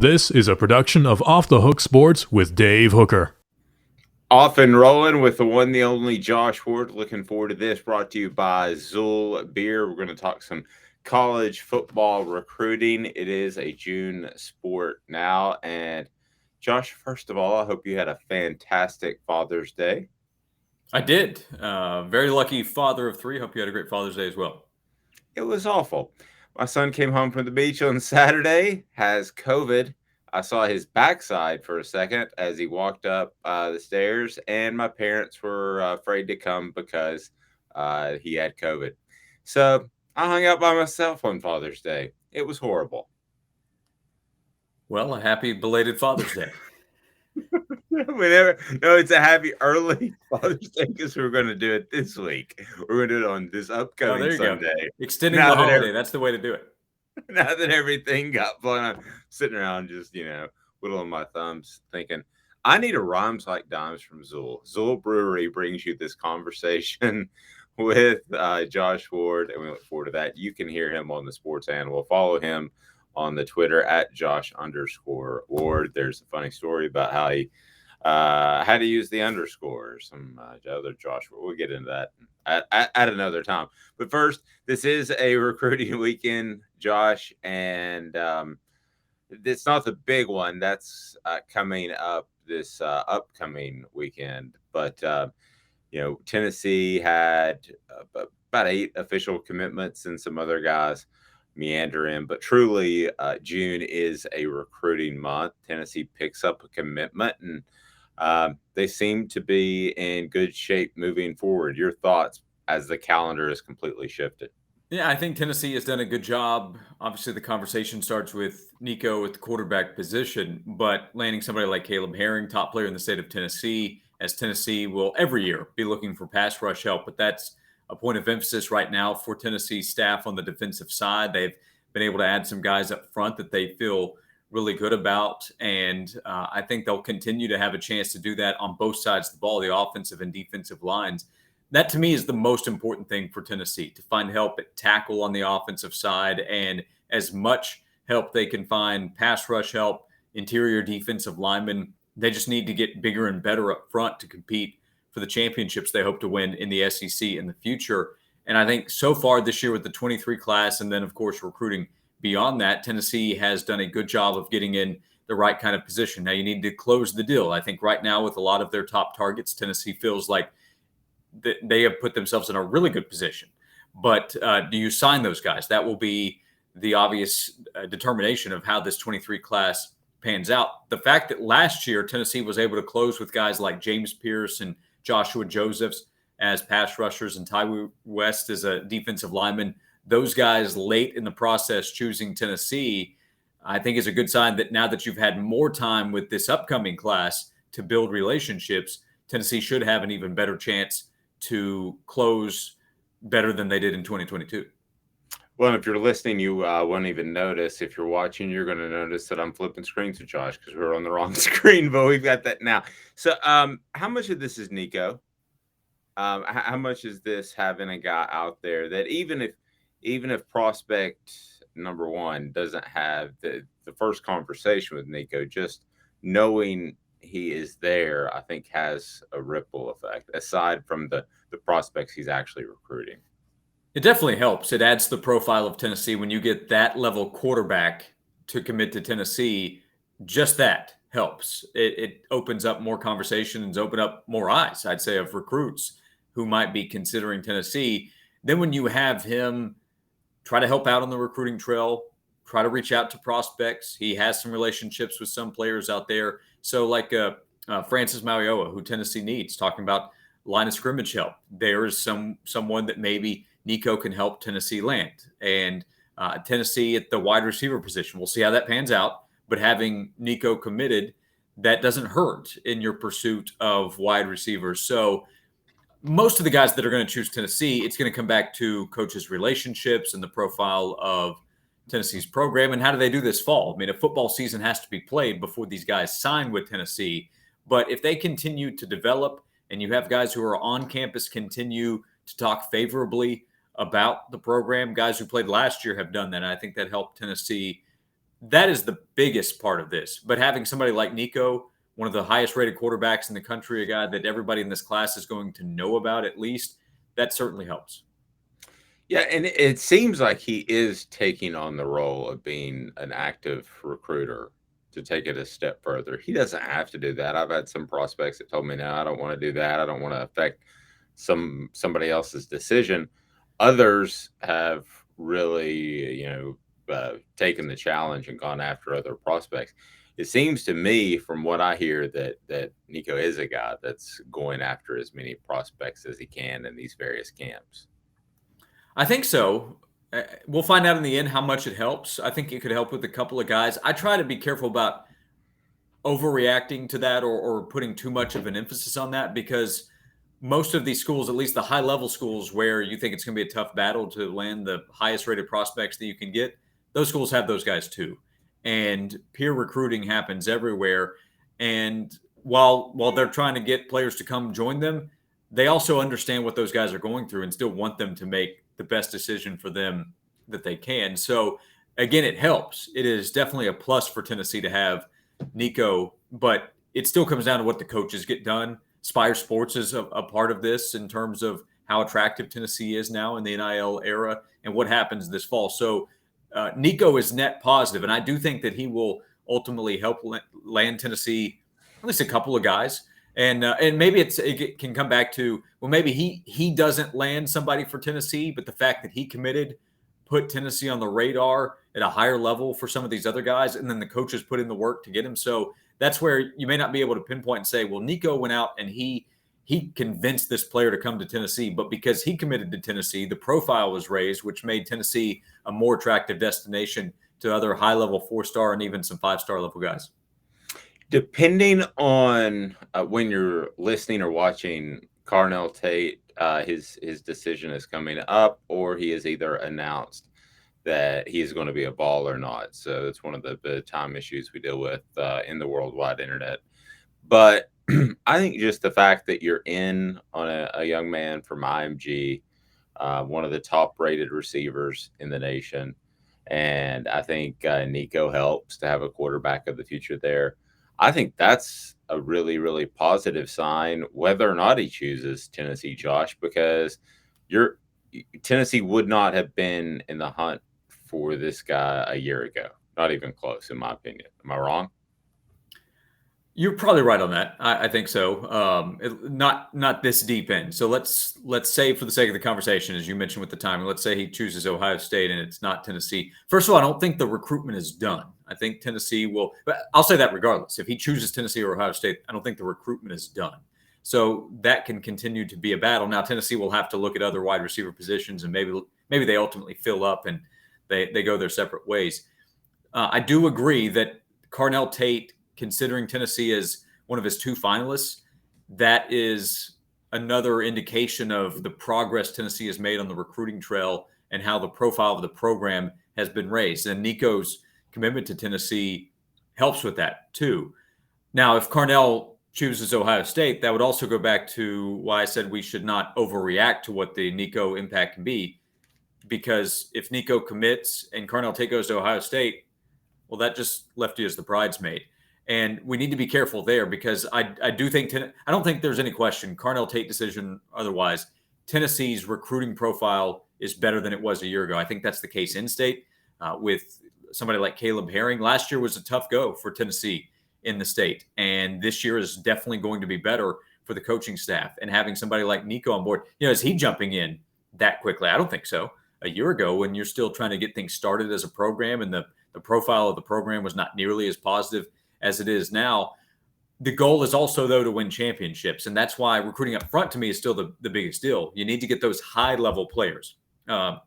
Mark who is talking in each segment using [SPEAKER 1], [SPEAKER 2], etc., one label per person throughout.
[SPEAKER 1] This is a production of Off the Hook Sports with Dave Hooker.
[SPEAKER 2] Off and rolling with the one, the only Josh Ward. Looking forward to this. Brought to you by Zool Beer. We're going to talk some college football recruiting. It is a June sport now. And Josh, first of all, I hope you had a fantastic Father's Day.
[SPEAKER 3] I did. Very lucky father of three. Hope you had a great Father's Day as well.
[SPEAKER 2] It was awful. My son came home from the beach on Saturday, has COVID. I saw his backside for a second as he walked up the stairs, and my parents were afraid to come because he had COVID. So I hung out by myself on Father's Day. It was horrible.
[SPEAKER 3] Well, a happy belated Father's Day.
[SPEAKER 2] It's a happy early Father's Day because we're going to do it this week. We're going to do it on this upcoming Sunday.
[SPEAKER 3] Go. Extending the holiday. That's the way to do it.
[SPEAKER 2] Now that everything got fun, I'm sitting around just, whittling my thumbs thinking, I need a Rhymes Like Dimes from Zool. Zool Brewery brings you this conversation with Josh Ward, and we look forward to that. You can hear him on the Sports Animal. Follow him on the Twitter at Josh_Ward. There's a funny story about how he had to use the underscore. Some other Josh. We'll get into that at another time. But first, this is a recruiting weekend, Josh, and it's not the big one that's coming up this upcoming weekend. But Tennessee had about 8 official commitments and some other guys meander in. But truly, June is a recruiting month. Tennessee picks up a commitment, and they seem to be in good shape moving forward. Your thoughts as the calendar is completely shifted?
[SPEAKER 3] Yeah, I think Tennessee has done a good job. Obviously, the conversation starts with Nico at the quarterback position, but landing somebody like Caleb Herring, top player in the state of Tennessee, as Tennessee will every year be looking for pass rush help. But that's a point of emphasis right now for Tennessee staff on the defensive side. They've been able to add some guys up front that they feel really good about. And I think they'll continue to have a chance to do that on both sides of the ball, the offensive and defensive lines. That, to me, is the most important thing for Tennessee, to find help at tackle on the offensive side and as much help they can find, pass rush help, interior defensive linemen. They just need to get bigger and better up front to compete for the championships they hope to win in the SEC in the future. And I think so far this year with the 23 class and then, of course, recruiting beyond that, Tennessee has done a good job of getting in the right kind of position. Now you need to close the deal. I think right now with a lot of their top targets, Tennessee feels like they have put themselves in a really good position. But do you sign those guys? That will be the obvious determination of how this 23 class pans out. The fact that last year Tennessee was able to close with guys like James Pierce and Joshua Josephs as pass rushers and Tyree West as a defensive lineman, those guys late in the process choosing Tennessee, I think is a good sign that now that you've had more time with this upcoming class to build relationships, Tennessee should have an even better chance to close better than they did in 2022.
[SPEAKER 2] Well, if you're listening, you won't even notice. If you're watching, you're going to notice that I'm flipping screens with Josh because we're on the wrong screen, but we've got that now. So how much of this is Nico? How much is this having a guy out there that even if prospect number one doesn't have the first conversation with Nico, just knowing he is there, I think has a ripple effect aside from the prospects he's actually recruiting.
[SPEAKER 3] It definitely helps. It adds to the profile of Tennessee when you get that level quarterback to commit to Tennessee. Just that helps. It opens up more conversations, open up more eyes, I'd say, of recruits who might be considering Tennessee. Then when you have him try to help out on the recruiting trail, try to reach out to prospects. He has some relationships with some players out there. So like Francis Malioa, who Tennessee needs, talking about line of scrimmage help. There is someone that maybe Nico can help Tennessee land. And Tennessee at the wide receiver position, we'll see how that pans out. But having Nico committed, that doesn't hurt in your pursuit of wide receivers. So most of the guys that are going to choose Tennessee, it's going to come back to coaches' relationships and the profile of Tennessee's program. And how do they do this fall? I mean, a football season has to be played before these guys sign with Tennessee. But if they continue to develop and you have guys who are on campus continue to talk favorably about the program, guys who played last year have done that. And I think that helped Tennessee that is the biggest part of this. But having somebody like Nico, one of the highest rated quarterbacks in the country, a guy that everybody in this class is going to know about at least, that certainly helps.
[SPEAKER 2] Yeah, and it seems like he is taking on the role of being an active recruiter to take it a step further. He doesn't have to do that. I've had some prospects that told me, "No, I don't want to do that. I don't want to affect somebody else's decision." Others have really, taken the challenge and gone after other prospects. It seems to me, from what I hear, that Nico is a guy that's going after as many prospects as he can in these various camps.
[SPEAKER 3] I think so. We'll find out in the end how much it helps. I think it could help with a couple of guys. I try to be careful about overreacting to that or putting too much of an emphasis on that, because most of these schools, at least the high level schools where you think it's going to be a tough battle to land the highest rated prospects that you can get, those schools have those guys too. And peer recruiting happens everywhere. And while they're trying to get players to come join them, they also understand what those guys are going through and still want them to make the best decision for them that they can. So again, it helps. It is definitely a plus for Tennessee to have Nico, but it still comes down to what the coaches get done. Spire Sports is a part of this in terms of how attractive Tennessee is now in the NIL era and what happens this fall. So Nico is net positive, and I do think that he will ultimately help land Tennessee at least a couple of guys. And maybe it can come back to, well, maybe he doesn't land somebody for Tennessee, but the fact that he committed put Tennessee on the radar at a higher level for some of these other guys, and then the coaches put in the work to get him. So that's where you may not be able to pinpoint and say, well, Nico went out and he convinced this player to come to Tennessee, but because he committed to Tennessee, the profile was raised, which made Tennessee a more attractive destination to other high-level 4-star and even some 5-star level guys.
[SPEAKER 2] Depending on when you're listening or watching Carnell Tate, his decision is coming up, or he has either announced that he is going to be a Vol or not. So it's one of the time issues we deal with in the worldwide internet. But I think just the fact that you're in on a young man from IMG, one of the top-rated receivers in the nation, and I think Nico helps to have a quarterback of the future there. I think that's a really, really positive sign, whether or not he chooses Tennessee, Josh, because Tennessee would not have been in the hunt for this guy a year ago. Not even close, in my opinion. Am I wrong?
[SPEAKER 3] You're probably right on that. I think so. Not this deep in. So let's say, for the sake of the conversation, as you mentioned with the timing, let's say he chooses Ohio State and it's not Tennessee. First of all, I don't think the recruitment is done. I think Tennessee will, but I'll say that regardless. If he chooses Tennessee or Ohio State, I don't think the recruitment is done. So that can continue to be a battle. Now Tennessee will have to look at other wide receiver positions, and maybe they ultimately fill up and they go their separate ways. I do agree that Carnell Tate, considering Tennessee as one of his 2 finalists, that is another indication of the progress Tennessee has made on the recruiting trail and how the profile of the program has been raised. And Nico's commitment to Tennessee helps with that too. Now, if Carnell chooses Ohio State, that would also go back to why I said we should not overreact to what the Nico impact can be. Because if Nico commits and Carnell Tate goes to Ohio State, well, that just left you as the bridesmaid. And we need to be careful there, because I do think I don't think there's any question, Carnell Tate decision otherwise, Tennessee's recruiting profile is better than it was a year ago. I think that's the case in state with somebody like Caleb Herring. Last year was a tough go for Tennessee in the state, and this year is definitely going to be better for the coaching staff. And having somebody like Nico on board, is he jumping in that quickly? I don't think so. A year ago, when you're still trying to get things started as a program and the profile of the program was not nearly as positive as it is now. The goal is also, though, to win championships. And that's why recruiting up front, to me, is still the biggest deal. You need to get those high-level players, like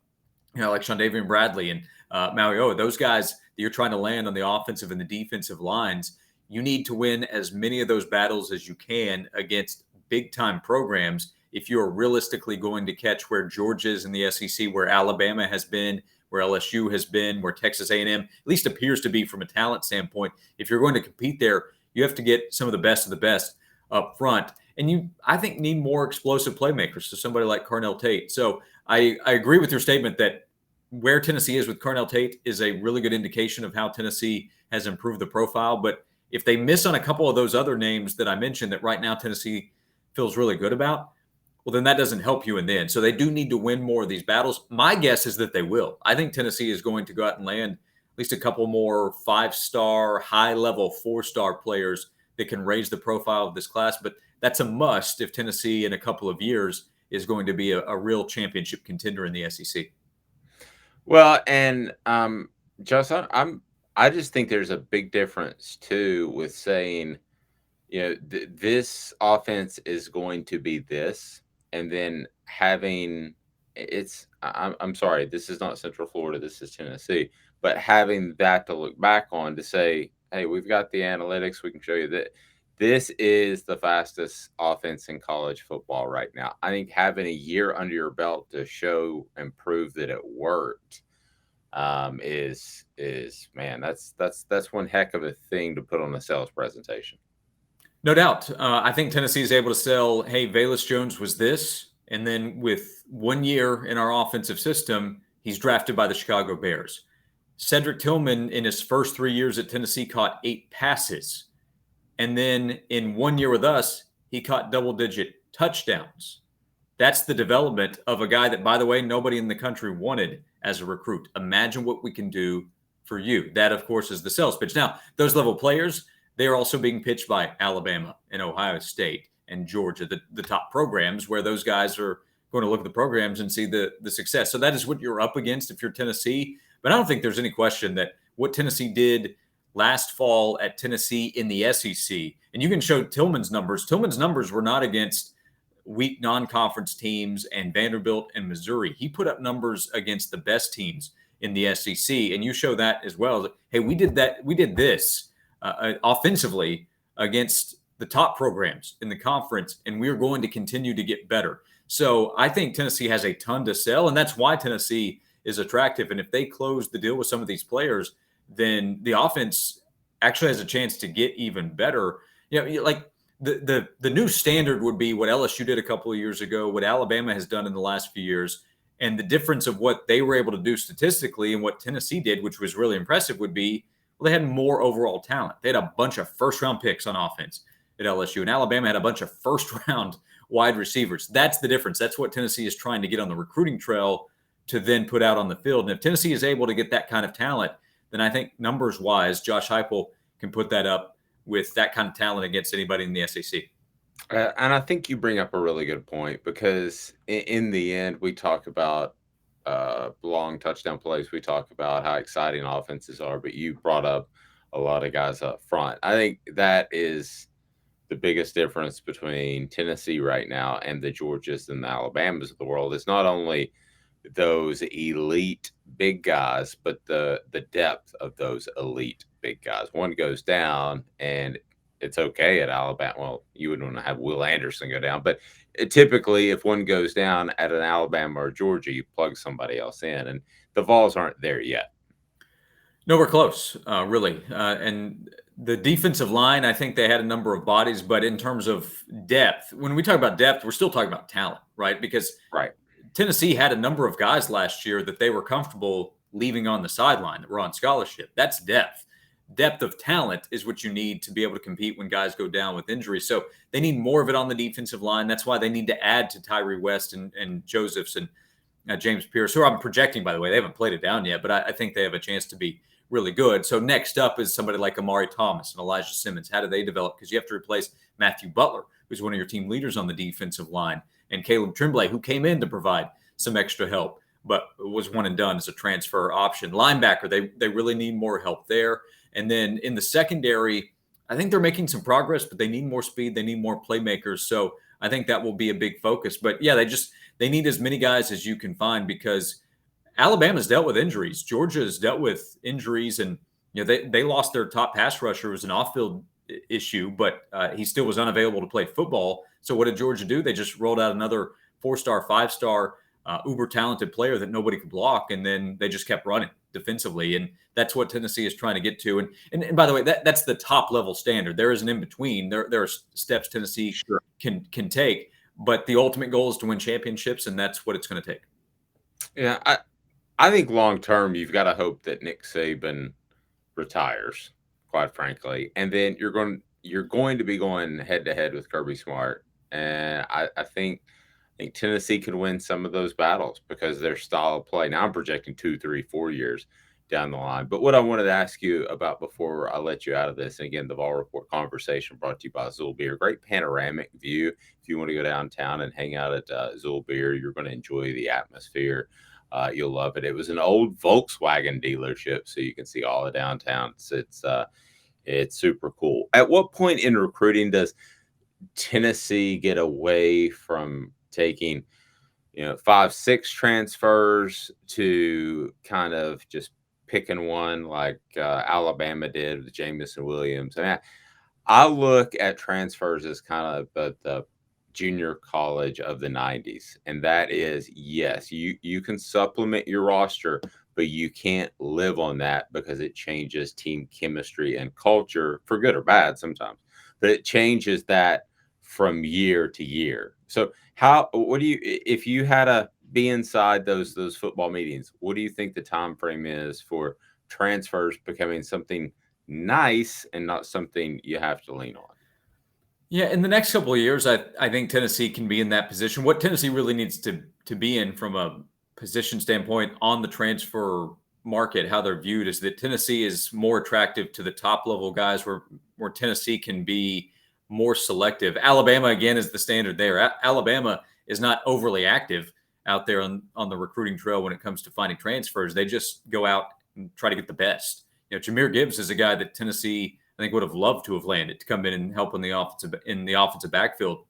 [SPEAKER 3] Shondavian Bradley and Maui Oa, those guys that you're trying to land on the offensive and the defensive lines. You need to win as many of those battles as you can against big-time programs if you're realistically going to catch where Georgia is in the SEC, where Alabama has been, where LSU has been, where Texas A&M at least appears to be from a talent standpoint. If you're going to compete there, you have to get some of the best up front. And you, I think, need more explosive playmakers, so somebody like Carnell Tate. So I agree with your statement that where Tennessee is with Cornell Tate is a really good indication of how Tennessee has improved the profile. But if they miss on a couple of those other names that I mentioned that right now Tennessee feels really good about, well, then that doesn't help you in the end. So they do need to win more of these battles. My guess is that they will. I think Tennessee is going to go out and land at least a couple more 5-star, high-level 4-star players that can raise the profile of this class. But that's a must if Tennessee in a couple of years is going to be a real championship contender in the SEC.
[SPEAKER 2] Well, and Justin, I just think there's a big difference too with saying, this offense is going to be this, and then having I'm sorry, this is not Central Florida, this is Tennessee, but having that to look back on to say, hey, we've got the analytics, we can show you that this is the fastest offense in college football right now. I think having a year under your belt to show and prove that it worked is man, that's one heck of a thing to put on a sales presentation.
[SPEAKER 3] No doubt. I think Tennessee is able to sell, hey, Velus Jones was this. And then with 1 year in our offensive system, he's drafted by the Chicago Bears. Cedric Tillman, in his first 3 years at Tennessee, caught 8 passes. And then in 1 year with us, he caught double-digit touchdowns. That's the development of a guy that, by the way, nobody in the country wanted as a recruit. Imagine what we can do for you. That, of course, is the sales pitch. Now, those level players, they are also being pitched by Alabama and Ohio State and Georgia, the top programs, where those guys are going to look at the programs and see the success. So that is what you're up against if you're Tennessee. But I don't think there's any question that what Tennessee did last fall at Tennessee in the SEC, and you can show Tillman's numbers. Tillman's numbers were not against weak non-conference teams and Vanderbilt and Missouri. He put up numbers against the best teams in the SEC, and you show that as well. Hey, we did that. We did this. Offensively against the top programs in the conference, and we're going to continue to get better. So I think Tennessee has a ton to sell, and that's why Tennessee is attractive. And if they close the deal with some of these players, then the offense actually has a chance to get even better. Like the new standard would be what LSU did a couple of years ago, what Alabama has done in the last few years, and the difference of what they were able to do statistically and what Tennessee did, which was really impressive, would be, well, they had more overall talent. They had a bunch of first-round picks on offense at LSU, and Alabama had a bunch of first-round wide receivers. That's the difference. That's what Tennessee is trying to get on the recruiting trail to then put out on the field. And if Tennessee is able to get that kind of talent, then I think numbers-wise, Josh Heupel can put that up with that kind of talent against anybody in the SEC.
[SPEAKER 2] And I think you bring up a really good point, because in the end, we talk about long touchdown plays. We talk about how exciting offenses are, but you brought up a lot of guys up front. I think that is the biggest difference between Tennessee right now and the Georgias and the Alabamas of the world. It's not only those elite big guys, but the depth of those elite big guys. One goes down and it's okay at Alabama. Well, you wouldn't want to have Will Anderson go down, but typically if one goes down at an Alabama or Georgia, you plug somebody else in, and the Vols aren't there yet.
[SPEAKER 3] Nowhere close, really. And the defensive line, I think they had a number of bodies, but in terms of depth, when we talk about depth, we're still talking about talent, right? Because Tennessee had a number of guys last year that they were comfortable leaving on the sideline that were on scholarship. That's depth. Depth of talent is what you need to be able to compete when guys go down with injury. So they need more of it on the defensive line. That's why they need to add to Tyree West and Josephs and James Pierce, who I'm projecting, by the way. They haven't played it down yet, but I think they have a chance to be really good. So next up is somebody like Amari Thomas and Elijah Simmons. How do they develop? Because you have to replace Matthew Butler, who's one of your team leaders on the defensive line, and Caleb Tremblay, who came in to provide some extra help, but was one and done as a transfer option. Linebacker, they really need more help there. And then in the secondary, I think they're making some progress, but they need more speed. They need more playmakers. So I think that will be a big focus. But yeah, they need as many guys as you can find, because Alabama's dealt with injuries. Georgia's dealt with injuries, and they lost their top pass rusher. It was an off-field issue, but he still was unavailable to play football. So what did Georgia do? They just rolled out another 4-star, 5-star, uber talented player that nobody could block, and then they just kept running defensively, and that's what Tennessee is trying to get to. And by the way, that's the top level standard. There is an in between. There are steps Tennessee can take, but the ultimate goal is to win championships, and that's what it's going to take.
[SPEAKER 2] Yeah, I think long term, you've got to hope that Nick Saban retires, quite frankly, and then you're going to be going head to head with Kirby Smart, and I think Tennessee could win some of those battles because of their style of play. Now I'm projecting 2, 3, 4 years down the line. But what I wanted to ask you about before I let you out of this, and again, the Vol Report conversation brought to you by Zool Beer. Great panoramic view. If you want to go downtown and hang out at Zool Beer, you're going to enjoy the atmosphere. You'll love it. It was an old Volkswagen dealership, so you can see all of downtown. It's super cool. At what point in recruiting does Tennessee get away from taking 5, 6 transfers to kind of just picking one like Alabama did with Jamison Williams? I look at transfers as kind of the junior college of the 90s, and that is, yes, you can supplement your roster, but you can't live on that because it changes team chemistry and culture for good or bad sometimes, but it changes that from year to year. So what do you, if you had to be inside those football meetings, what do you think the time frame is for transfers becoming something nice and not something you have to lean on?
[SPEAKER 3] Yeah, in the next couple of years, I think Tennessee can be in that position. What Tennessee really needs to be in from a position standpoint on the transfer market, how they're viewed, is that Tennessee is more attractive to the top level guys, where Tennessee can be more selective. Alabama again is the standard there. Alabama is not overly active out there on the recruiting trail when it comes to finding transfers. They just go out and try to get the best. Jahmyr Gibbs is a guy that Tennessee, I think, would have loved to have landed to come in and help in the offensive backfield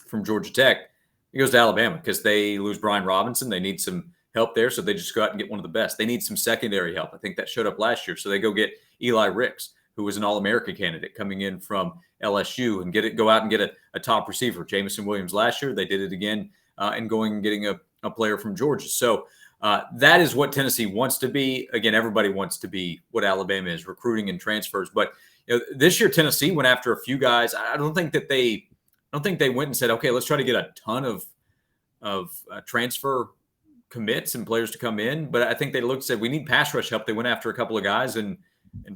[SPEAKER 3] from Georgia Tech. He goes to Alabama because they lose Brian Robinson. They need some help there, so they just go out and get one of the best. They need some secondary help. I think that showed up last year, so they go get Eli Ricks, who was an All-America candidate coming in from LSU, and go out and get a top receiver. Jamison Williams last year, they did it again, and going and getting a player from Georgia. So that is what Tennessee wants to be. Again, everybody wants to be what Alabama is, recruiting and transfers. But this year, Tennessee went after a few guys. I don't think they went and said, okay, let's try to get a ton of transfer commits and players to come in. But I think they looked and said, we need pass rush help. They went after a couple of guys and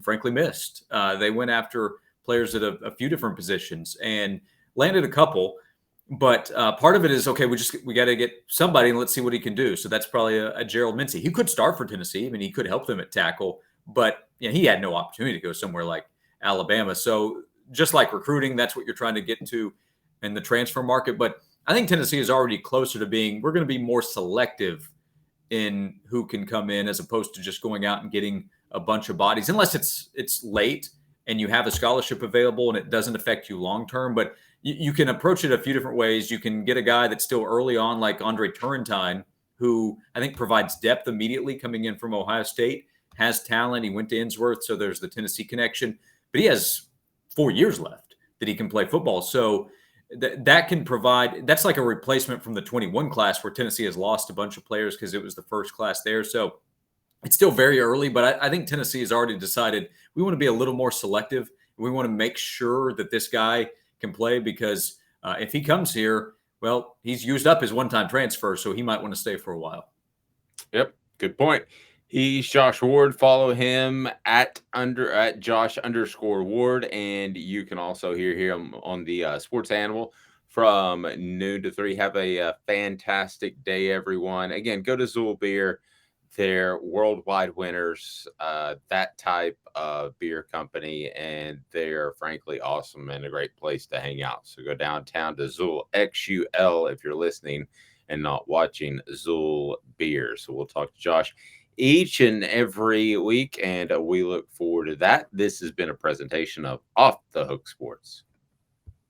[SPEAKER 3] frankly missed. They went after players at a few different positions and landed a couple. But part of it is, okay, we got to get somebody and let's see what he can do. So that's probably a Gerald Mincey. He could start for Tennessee. I mean, he could help them at tackle, but he had no opportunity to go somewhere like Alabama. So just like recruiting, that's what you're trying to get to in the transfer market. But I think Tennessee is already closer to we're going to be more selective in who can come in as opposed to just going out and getting a bunch of bodies, unless it's late and you have a scholarship available and it doesn't affect you long term. But you can approach it a few different ways. You can get a guy that's still early on, like Andre Turrentine, who I think provides depth immediately coming in from Ohio State, has talent. He went to Innsworth, so there's the Tennessee connection. But he has 4 years left that he can play football. So that can provide – that's like a replacement from the 21 class where Tennessee has lost a bunch of players because it was the first class there. So it's still very early, but I think Tennessee has already decided we want to be a little more selective. We want to make sure that this guy can play because if he comes here, well, he's used up his one-time transfer, so he might want to stay for a while.
[SPEAKER 2] Yep, good point. He's Josh Ward. Follow him at Josh_Ward, and you can also hear him on the Sports Animal from noon to 3. Have a fantastic day, everyone. Again, go to Zool Beer. They're worldwide winners, that type of beer company, and they're frankly awesome and a great place to hang out. So go downtown to Zool, XUL, if you're listening and not watching Zool Beer. So we'll talk to Josh each and every week, and we look forward to that. This has been a presentation of Off the Hook Sports.